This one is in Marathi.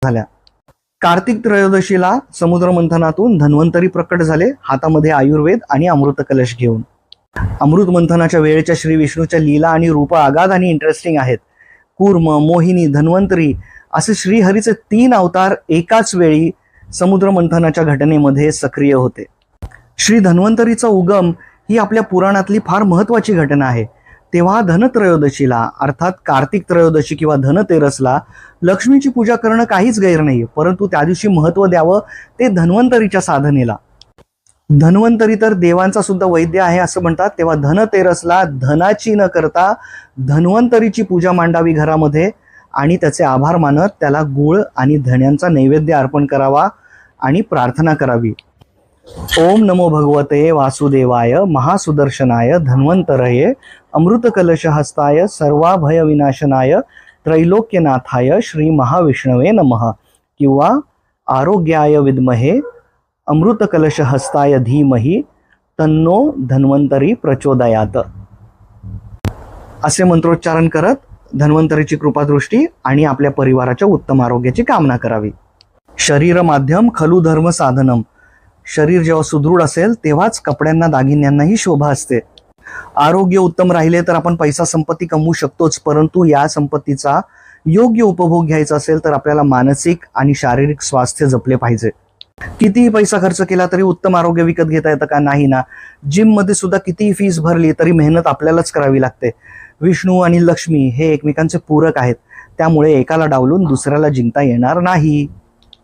झाल्या. कार्तिक त्रयोदशीला समुद्र मंथनातून धन्वंतरी प्रकट झाले, हातामध्ये आयुर्वेद आणि अमृत कलश घेऊन. अमृत मंथनाच्या वेळेच्या श्री विष्णूच्या लीला आणि रूप आगाध आणि इंटरेस्टिंग आहेत. कूर्म, मोहिनी, धन्वंतरी असे श्रीहरीचे 3 अवतार एकाच वेळी समुद्र मंथनाच्या घटनेमध्ये सक्रिय होते. श्री धन्वंतरीचा उगम ही आपल्या पुराणातली फार महत्वाची घटना आहे. तेव्हा धनत्रयोदशीला अर्थात कार्तिक त्रयोदशी किंवा धनतेरसला लक्ष्मीची पूजा करणं काहीच गैर नाही, परंतु त्या दिवशी महत्व द्यावं ते धन्वंतरीच्या साधनेला. धन्वंतरी तर देवांचा सुद्धा वैद्य आहे असं म्हणतात. तेव्हा धनतेरसला धनाची न करता धन्वंतरीची पूजा मांडावी घरामध्ये आणि त्याचे आभार मानत त्याला गुळ आणि धण्यांचा नैवेद्य अर्पण करावा आणि प्रार्थना करावी. ओम नमो भगवते वासुदेवाय महासुदर्शनाय धन्वंतरये अमृतकलशहस्ताय सर्वाभय विनाशनाय त्रैलोक्यनाथाय श्री महाविष्णवे नमः किंवा आरोग्याय विद्महे अमृतकलशहस्ताय धीमहि तन्नो धन्वंतरी प्रचोदयात असे मंत्रोच्चारण करत धन्वंतरीची कृपादृष्टी आणि आपल्या परिवाराच्या उत्तम आरोग्याची कामना करावी. शरीर माध्यम खलु धर्म साधनम. शरीर जेव्हा सुदृढ असेल तेव्हाच कपड्यांना दागिन्यांनाही शोभा असते. आरोग्य उत्तम राहिले तर आपण पैसा संपत्ती कमवू शकतोच, परंतु या संपत्तीचा योग्य उपभोग घ्यायचा असेल तर आपल्याला मानसिक आणि शारीरिक स्वास्थ्य जपले पाहिजे. कितीही पैसा खर्च केला तरी उत्तम आरोग्य विकत घेता येतं का? नाही ना. जिम मध्ये सुद्धा कितीही फीस भरली तरी मेहनत आपल्यालाच करावी लागते. विष्णू आणि लक्ष्मी हे एकमेकांचे पूरक आहेत, त्यामुळे एकाला डावलून दुसऱ्याला जिंकता येणार नाही.